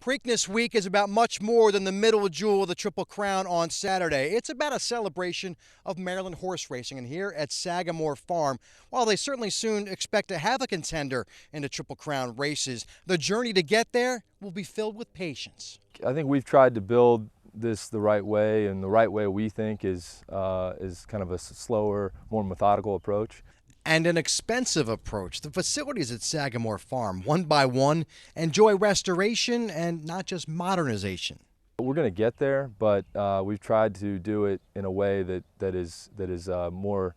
Preakness Week is about much more than the middle jewel of the Triple Crown on Saturday. It's about a celebration of Maryland horse racing. And here at Sagamore Farm, while they certainly soon expect to have a contender in the Triple Crown races, the journey to get there will be filled with patience. I think we've tried to build this the right way, and the right way we think is kind of a slower, more methodical approach. And an expensive approach. The facilities at Sagamore Farm, one by one, enjoy restoration and not just modernization. We're going to get there, but we've tried to do it in a way that is more,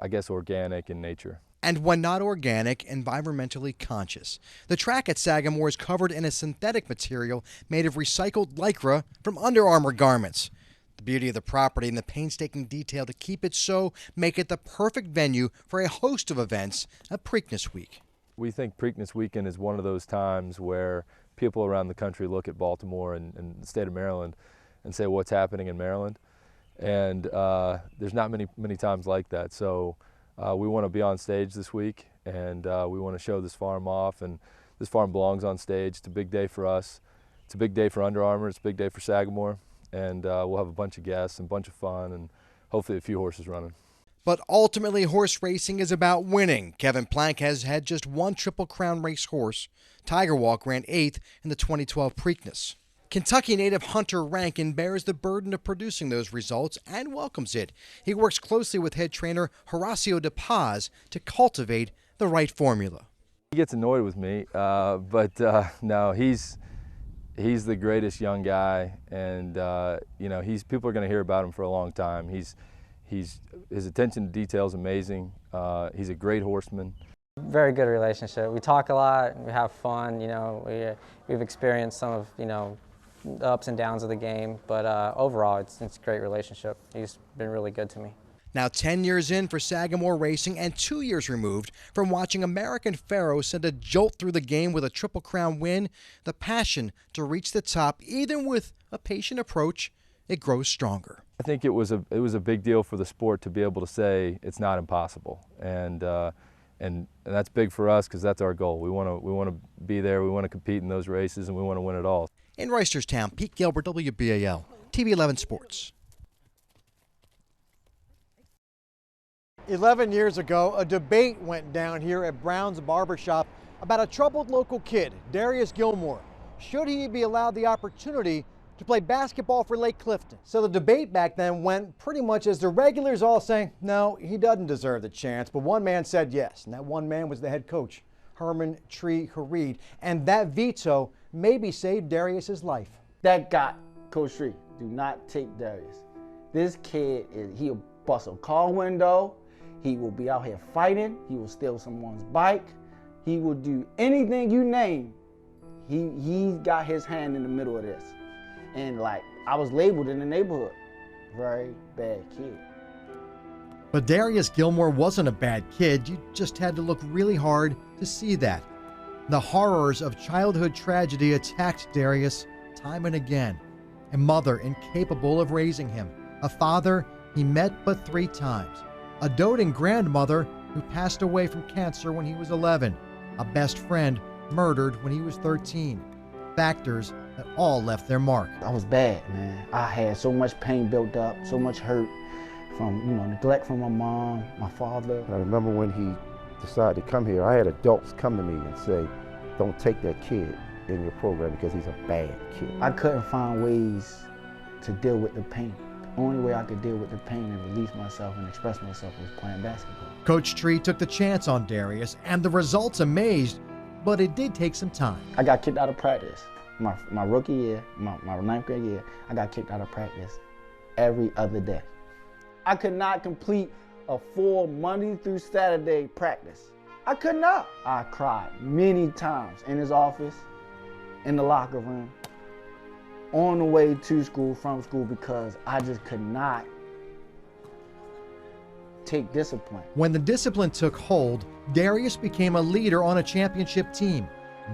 I guess, organic in nature. And when not organic, environmentally conscious. The track at Sagamore is covered in a synthetic material made of recycled Lycra from Under Armour garments. The beauty of the property and the painstaking detail to keep it so make it the perfect venue for a host of events at Preakness Week. We think Preakness Weekend is one of those times where people around the country look at Baltimore and the state of Maryland and say, what's happening in Maryland? And there's not many times like that. So we want to be on stage this week, and we want to show this farm off, and this farm belongs on stage. It's a big day for us. It's a big day for Under Armour. It's a big day for Sagamore. And we'll have a bunch of guests and a bunch of fun and hopefully a few horses running. But ultimately, horse racing is about winning. Kevin Plank has had just one Triple Crown race horse. Tiger Walk ran 8th in the 2012 Preakness. Kentucky native Hunter Rankin bears the burden of producing those results and welcomes it. He works closely with head trainer Horacio De Paz to cultivate the right formula. He gets annoyed with me, but no, he's the greatest young guy, and you know, people are going to hear about him for a long time. His attention to detail is amazing. He's a great horseman. Very good relationship. We talk a lot. We have fun. You know, we've experienced some of the ups and downs of the game, but overall, it's a great relationship. He's been really good to me. Now 10 years in for Sagamore Racing and 2 years removed from watching American Pharoah send a jolt through the game with a Triple Crown win, the passion to reach the top, even with a patient approach, it grows stronger. I think it was a big deal for the sport to be able to say it's not impossible, and that's big for us because that's our goal. We want to be there, we want to compete in those races, and we want to win it all. In Reisterstown, Pete Gilbert, WBAL, TV 11 Sports. 11 years ago, a debate went down here at Brown's Barbershop about a troubled local kid, Darius Gilmore. Should he be allowed the opportunity to play basketball for Lake Clifton? So the debate back then went pretty much as the regulars all saying, no, he doesn't deserve the chance. But one man said yes, and that one man was the head coach, Herman Tree Hareed. And that veto maybe saved Darius's life. That got Coach Tree. Do not take Darius. This kid, he'll bust a car window. He will be out here fighting. He will steal someone's bike. He will do anything you name. He got his hand in the middle of this. And like, I was labeled in the neighborhood, very bad kid. But Darius Gilmore wasn't a bad kid. You just had to look really hard to see that. The horrors of childhood tragedy attacked Darius time and again. A mother incapable of raising him. A father he met but 3 times. A doting grandmother who passed away from cancer when he was 11. A best friend murdered when he was 13. Factors that all left their mark. I was bad, man. I had so much pain built up, so much hurt from, neglect from my mom, my father. I remember when he decided to come here, I had adults come to me and say, don't take that kid in your program because he's a bad kid. I couldn't find ways to deal with the pain. The only way I could deal with the pain and release myself and express myself was playing basketball. Coach Tree took the chance on Darius, and the results amazed, but it did take some time. I got kicked out of practice. My rookie year, my 9th grade year, I got kicked out of practice every other day. I could not complete a full Monday through Saturday practice. I could not. I cried many times in his office, in the locker room, on the way to school, from school, because I just could not take discipline. When the discipline took hold, Darius became a leader on a championship team.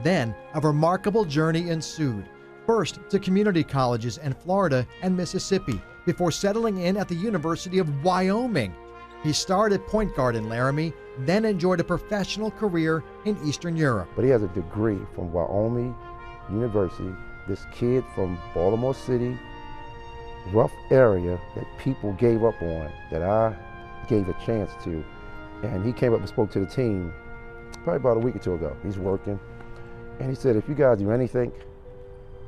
Then a remarkable journey ensued. First to community colleges in Florida and Mississippi, before settling in at the University of Wyoming. He started point guard in Laramie, then enjoyed a professional career in Eastern Europe. But he has a degree from Wyoming University this kid from Baltimore City, rough area that people gave up on, that I gave a chance to. And he came up and spoke to the team probably about a week or two ago. He's working. And he said, if you guys do anything,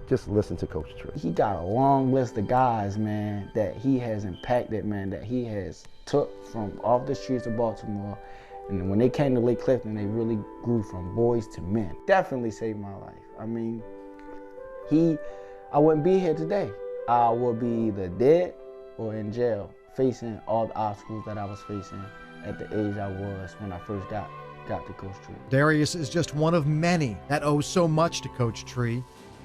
just listen to Coach Tree. He got a long list of guys, man, that he has impacted, man, that he has took from off the streets of Baltimore. And when they came to Lake Clifton, they really grew from boys to men. Definitely saved my life. I mean, I wouldn't be here today. I would be either dead or in jail, facing all the obstacles that I was facing at the age I was when I first got to Coach Tree. Darius is just one of many that owe so much to Coach Tree.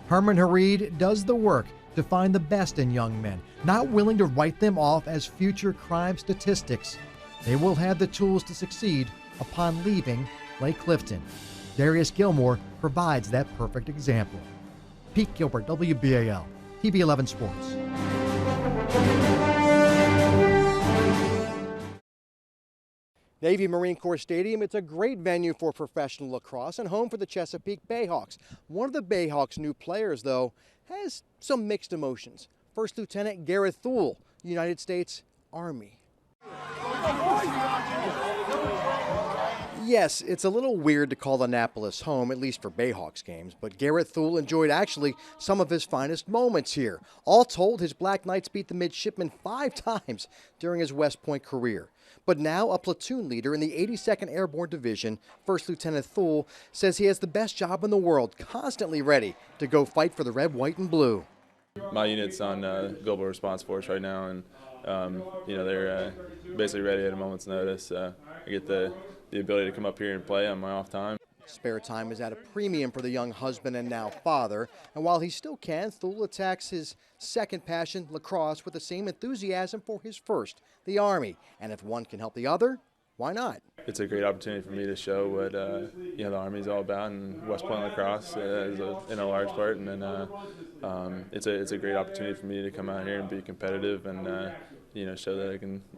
Herman Hareed does the work to find the best in young men, not willing to write them off as future crime statistics. They will have the tools to succeed upon leaving Lake Clifton. Darius Gilmore provides that perfect example. Pete Gilbert, WBAL, TV 11 Sports. Navy Marine Corps Stadium, it's a great venue for professional lacrosse and home for the Chesapeake Bayhawks. One of the Bayhawks' new players, though, has some mixed emotions. First Lieutenant Garrett Thule, United States Army. Yes, it's a little weird to call Annapolis home, at least for Bayhawks games, but Garrett Thule enjoyed actually some of his finest moments here. All told, his Black Knights beat the midshipmen 5 times during his West Point career. But now a platoon leader in the 82nd Airborne Division, First Lieutenant Thule says he has the best job in the world, constantly ready to go fight for the red, white, and blue. My unit's on Global Response Force right now, and they're basically ready at a moment's notice. I get the ability to come up here and play on my off time. Spare time is at a premium for the young husband and now father, and while he still can, Thule attacks his second passion, lacrosse, with the same enthusiasm for his first, the Army. And if one can help the other, why not? It's a great opportunity for me to show what the Army is all about, and West Point lacrosse is in a large part. And then it's a great opportunity for me to come out here and be competitive and show that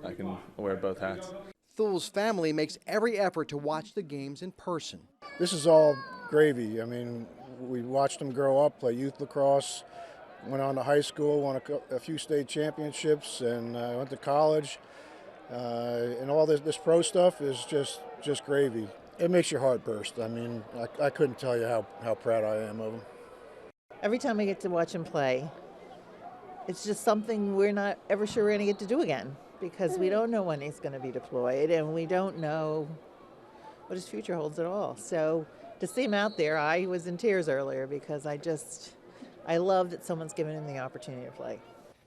I can wear both hats. Thule's family makes every effort to watch the games in person. This is all gravy. I mean, we watched them grow up, play youth lacrosse, went on to high school, won a few state championships, and went to college. And all this pro stuff is just gravy. It makes your heart burst. I mean, I couldn't tell you how proud I am of them. Every time I get to watch him play, it's just something we're not ever sure we're going to get to do again, because we don't know when he's going to be deployed, and we don't know what his future holds at all. So to see him out there, I was in tears earlier because I love that someone's given him the opportunity to play.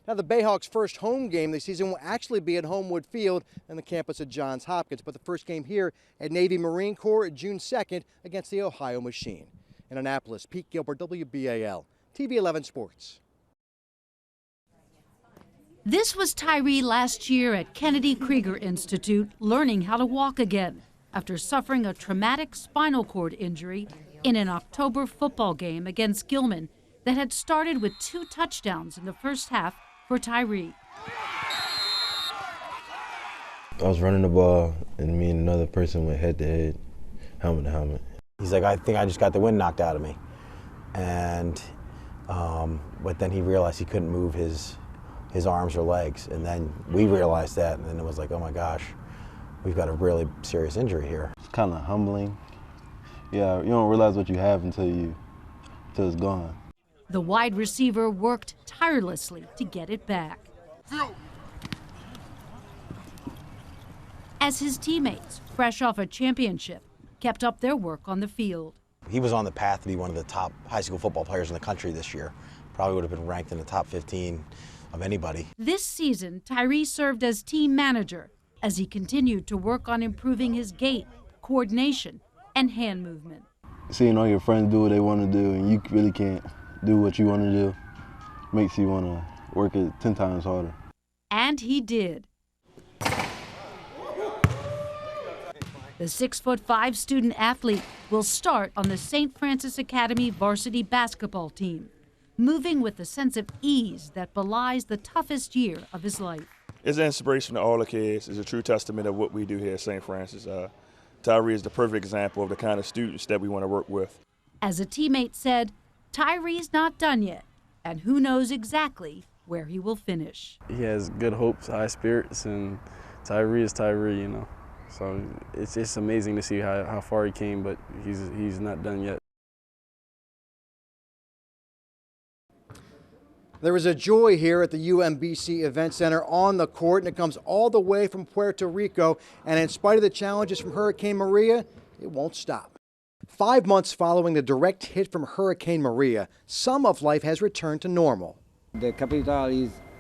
Now, the Bayhawks' first home game this season will actually be at Homewood Field on the campus of Johns Hopkins, but the first game here at Navy Marine Corps June 2nd against the Ohio Machine. In Annapolis, Pete Gilbert, WBAL, TV 11 Sports. This was Tyree last year at Kennedy Krieger Institute, learning how to walk again after suffering a traumatic spinal cord injury in an October football game against Gilman that had started with 2 touchdowns in the first half for Tyree. I was running the ball, and me and another person went head-to-head, helmet to helmet. He's like, I think I just got the wind knocked out of me. And but then he realized he couldn't move his arms or legs, and then we realized that, and then it was like, oh my gosh, we've got a really serious injury here. It's kind of humbling. Yeah, you don't realize what you have until it's gone. The wide receiver worked tirelessly to get it back. As his teammates, fresh off a championship, kept up their work on the field. He was on the path to be one of the top high school football players in the country this year. Probably would have been ranked in the top 15 of anybody. This season, Tyree served as team manager as he continued to work on improving his gait, coordination, and hand movement. Seeing all your friends do what they want to do and you really can't do what you want to do makes you want to work it 10 times harder. And he did. The 6'5" student athlete will start on the St. Francis Academy varsity basketball team, moving with a sense of ease that belies the toughest year of his life. It's an inspiration to all the kids. It's a true testament of what we do here at St. Francis. Tyree is the perfect example of the kind of students that we want to work with. As a teammate said, Tyree's not done yet, and who knows exactly where he will finish. He has good hopes, high spirits, and Tyree is Tyree, you know. So it's amazing to see how far he came, but he's not done yet. There is a joy here at the UMBC Event Center on the court, and it comes all the way from Puerto Rico. And in spite of the challenges from Hurricane Maria, it won't stop. 5 months following the direct hit from Hurricane Maria, some of life has returned to normal. The capital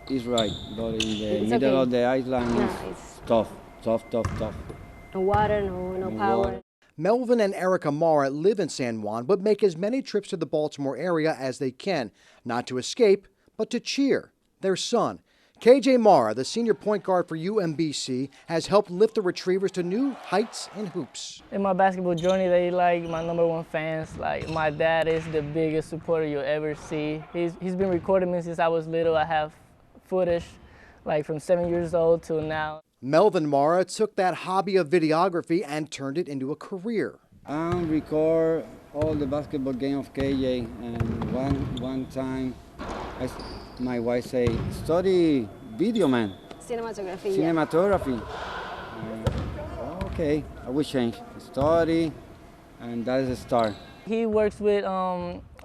is right, but in the middle of the island it's tough. No water, no power. Water. Melvin and Erica Mara live in San Juan, but make as many trips to the Baltimore area as they can, not to escape, but to cheer their son. KJ Mara, the senior point guard for UMBC, has helped lift the Retrievers to new heights in hoops. In my basketball journey, they like my #1 fans. Like my dad is the biggest supporter you'll ever see. He's been recording me since I was little. I have footage like from 7 years old till now. Melvin Mara took that hobby of videography and turned it into a career. I record all the basketball game of KJ, and one time my wife say, study video, man. Cinematography. Cinematography. Okay, I will change. Study, and that is a start. He works with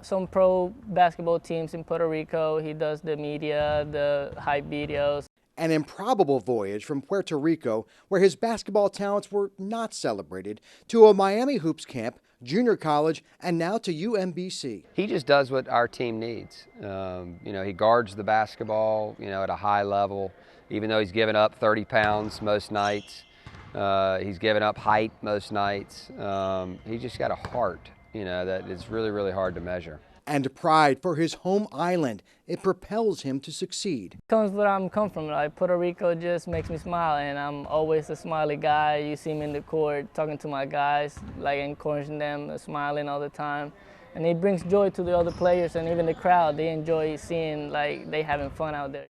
some pro basketball teams in Puerto Rico. He does the media, the hype videos. An improbable voyage from Puerto Rico, where his basketball talents were not celebrated, to a Miami Hoops camp, junior college, and now to UMBC. He just does what our team needs. You know, he guards the basketball, you know, at a high level, even though he's given up 30 pounds most nights. He's given up height most nights. He's just got a heart, you know, that is really, really hard to measure. And pride for his home island. It propels him to succeed. Comes where I'm come from. Like Puerto Rico just makes me smile, and I'm always a smiley guy. You see me in the court talking to my guys, like encouraging them, smiling all the time. And it brings joy to the other players and even the crowd. They enjoy seeing like they having fun out there.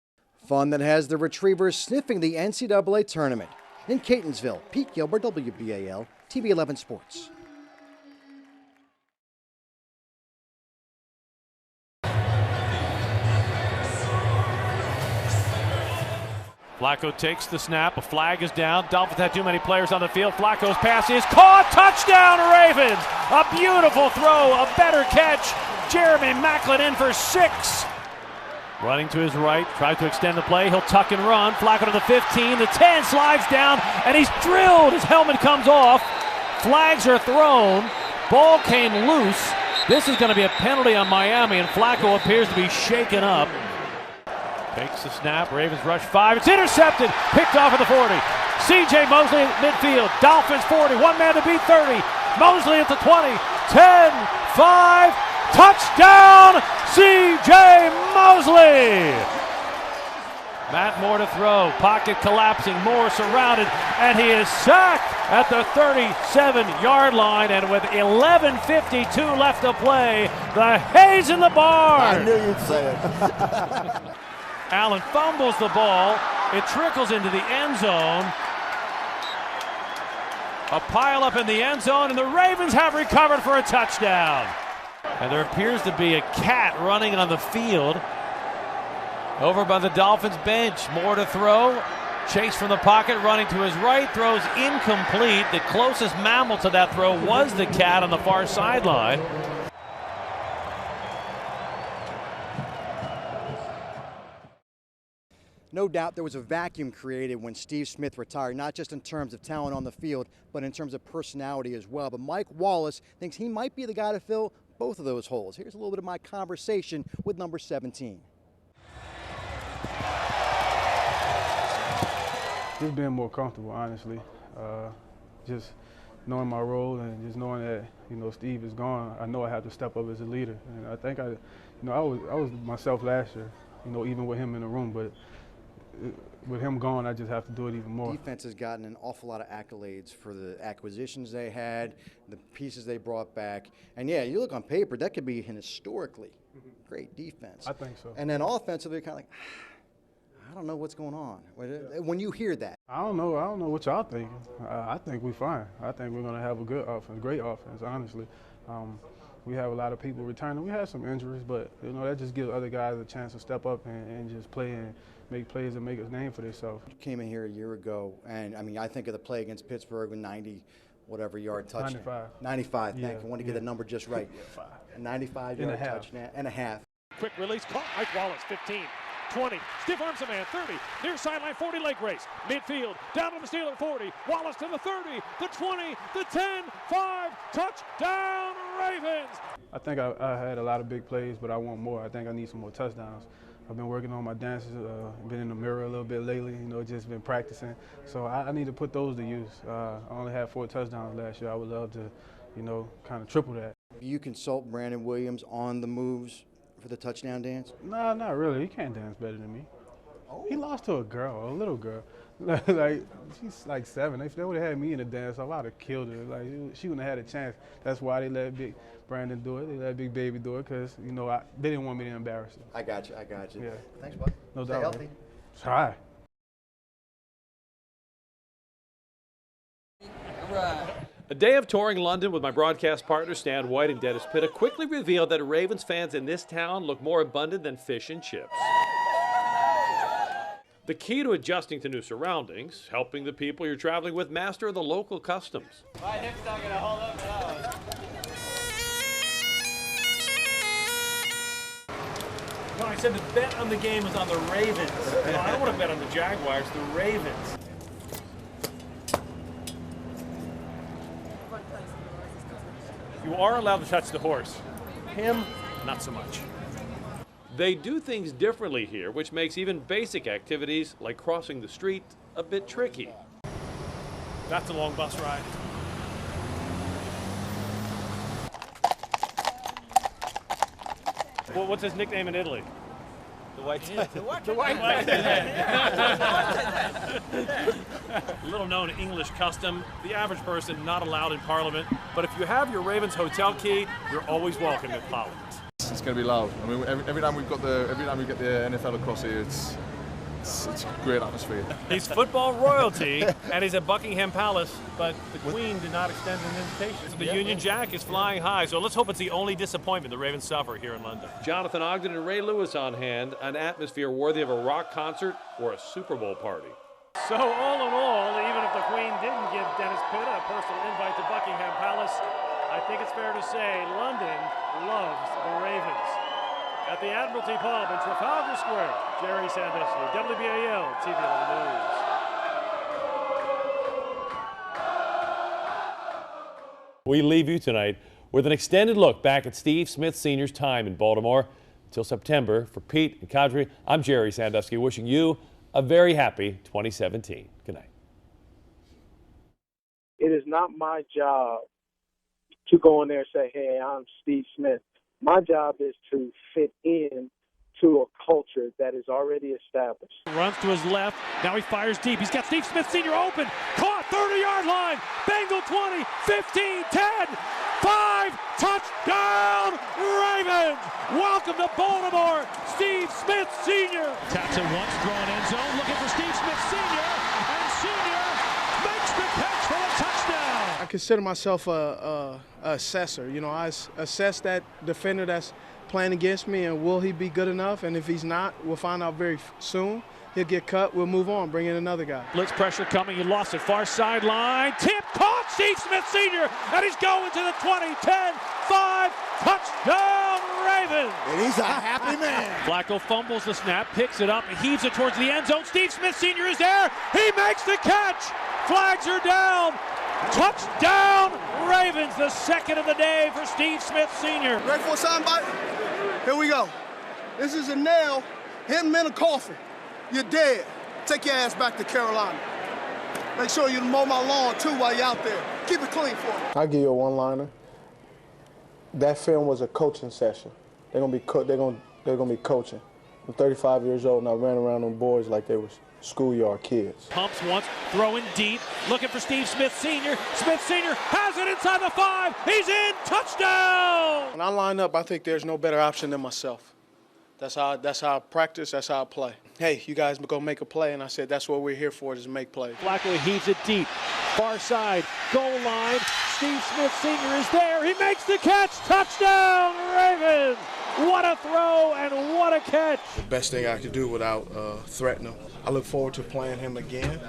Fun that has the Retrievers sniffing the NCAA tournament. In Catonsville, Pete Gilbert, WBAL, TV 11 Sports. Flacco takes the snap. A flag is down. Dolphins had too many players on the field. Flacco's pass is caught. Touchdown, Ravens! A beautiful throw. A better catch. Jeremy Maclin in for 6. Running to his right. Tries to extend the play. He'll tuck and run. Flacco to the 15. The 10 slides down, and he's drilled. His helmet comes off. Flags are thrown. Ball came loose. This is going to be a penalty on Miami, and Flacco appears to be shaken up. Takes the snap, Ravens rush 5, it's intercepted, picked off at the 40. C.J. Mosley at midfield, Dolphins 40, one man to beat 30. Mosley at the 20, 10, 5, touchdown, C.J. Mosley! Matt Moore to throw, pocket collapsing, Moore surrounded, and he is sacked at the 37-yard line, and with 11:52 left to play, the Hayes in the barn! I knew you'd say it. Allen fumbles the ball. It trickles into the end zone. A pile-up in the end zone, and the Ravens have recovered for a touchdown. And there appears to be a cat running on the field over by the Dolphins bench. More to throw. Chase from the pocket, running to his right, throws incomplete. The closest mammal to that throw was the cat on the far sideline. No doubt there was a vacuum created when Steve Smith retired, not just in terms of talent on the field, but in terms of personality as well. But Mike Wallace thinks he might be the guy to fill both of those holes. Here's a little bit of my conversation with number 17. Just being more comfortable, honestly. Just knowing my role and just knowing that, you know, Steve is gone, I know I have to step up as a leader. And I think I was myself last year, you know, even with him in the room, but with him gone, I just have to do it even more. Defense has gotten an awful lot of accolades for the acquisitions they had, the pieces they brought back. And yeah, you look on paper, that could be an historically great defense. I think so. And then offensively, kind of like, I don't know what's going on. When you hear that. I don't know what y'all thinking. I think we're fine. I think we're going to have a good offense, great offense, honestly. we have a lot of people returning. We had some injuries, but that just gives other guys a chance to step up and just play and make plays and make a name for themselves. Came in here a year ago, and I mean, I think of the play against Pittsburgh with 90-whatever yard touchdown. 95. Thank you. I want to get the number just right. A 95-yard touchdown and a half. Quick release, caught Mike Wallace, 15, 20, stiff arms a man, 30, near sideline, 40 leg race, midfield, down to the Steeler, 40, Wallace to the 30, the 20, the 10, 5, touchdown Ravens! I think I had a lot of big plays, but I want more. I think I need some more touchdowns. I've been working on my dances, been in the mirror a little bit lately, just been practicing. So I need to put those to use. I only had 4 touchdowns last year. I would love to, kind of triple that. Do you consult Brandon Williams on the moves for the touchdown dance? Nah, not really. He can't dance better than me. He lost to a little girl. Like, she's like 7. If they would have had me in the dance, I would have killed her. Like, she wouldn't have had a chance. That's why they let Big Brandon do it. They let Big Baby do it because, they didn't want me to embarrass them. I got you. Yeah. Thanks, bud. No Stay doubt. healthy. Man. Try. A day of touring London with my broadcast partners Stan White and Dennis Pitta quickly revealed that Ravens fans in this town look more abundant than fish and chips. The key to adjusting to new surroundings, helping the people you're traveling with master the local customs. My hip's not gonna hold up now. No, I said the bet on the game was on the Ravens. No, I don't want to bet on the Jaguars, the Ravens. You are allowed to touch the horse. Him, not so much. They do things differently here, which makes even basic activities like crossing the street a bit tricky. That's a long bus ride. Well, what's his nickname in Italy? The white. The white. Little known English custom. The average person not allowed in Parliament. But if you have your Ravens hotel key, you're always welcome in Parliament. It's going to be loud. I mean, every time we get the NFL across here, it's a great atmosphere. He's football royalty, and he's at Buckingham Palace, but the Queen did not extend an invitation. The Union Jack is flying high, so let's hope it's the only disappointment the Ravens suffer here in London. Jonathan Ogden and Ray Lewis on hand, an atmosphere worthy of a rock concert or a Super Bowl party. So all in all, even if the Queen didn't give Dennis Pitta a personal invite to Buckingham Palace, I think it's fair to say London loves the Ravens. At the Admiralty Pub in Trafalgar Square, Jerry Sandusky, WBAL TV 11 News. We leave you tonight with an extended look back at Steve Smith Sr.'s time in Baltimore. Until September, for Pete and Kadri, I'm Jerry Sandusky, wishing you a very happy 2017. Good night. It is not my job to go in there and say, hey, I'm Steve Smith. My job is to fit in to a culture that is already established. Runs to his left. Now he fires deep. He's got Steve Smith Sr. open. Caught 30-yard line. Bengal 20, 15, 10, 5. Touchdown Ravens. Welcome to Baltimore, Steve Smith Sr. Taps it once, throwing end zone. Looking for Steve Smith Sr. And Sr. makes the catch for a touchdown. I consider myself a assessor. I assess that defender that's playing against me, and will he be good enough? And if he's not, we'll find out very soon. He'll get cut. We'll move on, bring in another guy. Blitz pressure coming. He lost it. Far sideline. Tip caught. Steve Smith Sr. And he's going to the 20, 10, 5. Touchdown Ravens. And he's a happy man. Flacco fumbles the snap, picks it up, and heaves it towards the end zone. Steve Smith Sr. is there. He makes the catch. Flags are down. Touchdown Ravens, the second of the day for Steve Smith Sr. Ready for somebody? Here we go. This is a nail, hit him in a coffin. You're dead. Take your ass back to Carolina. Make sure you mow my lawn too while you're out there. Keep it clean for me. I'll give you a one-liner. That film was a coaching session. They're gonna be coaching. I'm 35 years old and I ran around them boys like they were schoolyard kids. Pumps once, throwing deep, looking for Steve Smith Sr. Smith Sr. has it inside the 5. He's in, touchdown! When I line up, I think there's no better option than myself. That's how I practice, that's how I play. Hey, you guys go make a play, and I said that's what we're here for, is to make plays. Flacco heaves it deep, far side, goal line. Steve Smith Sr. is there. He makes the catch. Touchdown, Ravens! What a throw and what a catch. The best thing I could do without threatening him. I look forward to playing him again.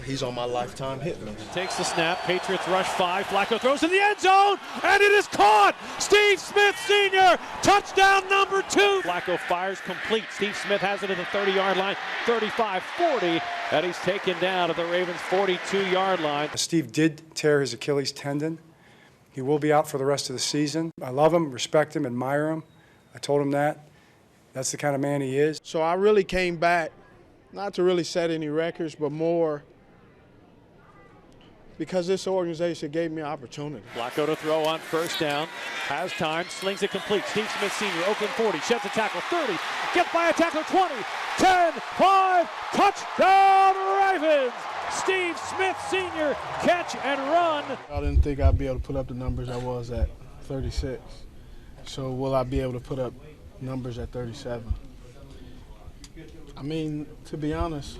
He's on my lifetime hit list. Takes the snap. Patriots rush 5. Flacco throws in the end zone, and it is caught. Steve Smith Sr. Touchdown number 2. Flacco fires complete. Steve Smith has it at the 30-yard line, 35, 40, and he's taken down at the Ravens' 42-yard line. Steve did tear his Achilles tendon. He will be out for the rest of the season. I love him, respect him, admire him. I told him that. That's the kind of man he is. So I really came back, not to really set any records, but more because this organization gave me an opportunity. Flacco to throw on first down. Has time, slings it complete. Steve Smith Sr., Oakland 40, sheds a tackle, 30, gets by a tackle, 20, 10, 5, touchdown Ravens! Steve Smith Sr., catch and run. I didn't think I'd be able to put up the numbers I was at 36. So will I be able to put up numbers at 37? I mean, to be honest,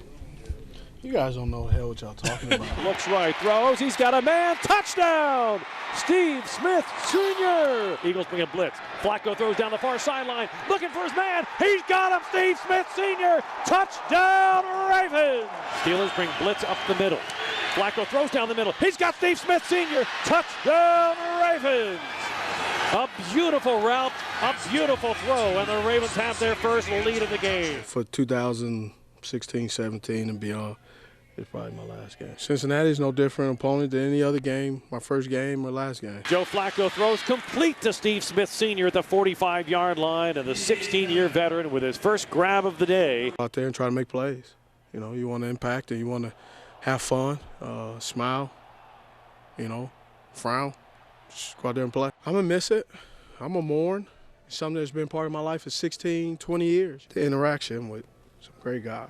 you guys don't know the hell what y'all talking about. Looks right, throws, he's got a man, touchdown! Steve Smith Sr. Eagles bring a blitz. Flacco throws down the far sideline, looking for his man. He's got him, Steve Smith Sr. Touchdown Ravens! Steelers bring blitz up the middle. Flacco throws down the middle. He's got Steve Smith Sr. Touchdown Ravens! A beautiful route, a beautiful throw, and the Ravens have their first lead of the game. For 2016, 17, and beyond, it's probably my last game. Cincinnati is no different opponent than any other game, my first game or last game. Joe Flacco throws complete to Steve Smith Sr. at the 45-yard line, and the 16-year veteran with his first grab of the day. Out there and try to make plays. You know, you want to impact and you want to have fun, smile, frown. Just go out there and play. I'm going to miss it. I'm going to mourn. It's something that's been part of my life for 16, 20 years. The interaction with some great guys.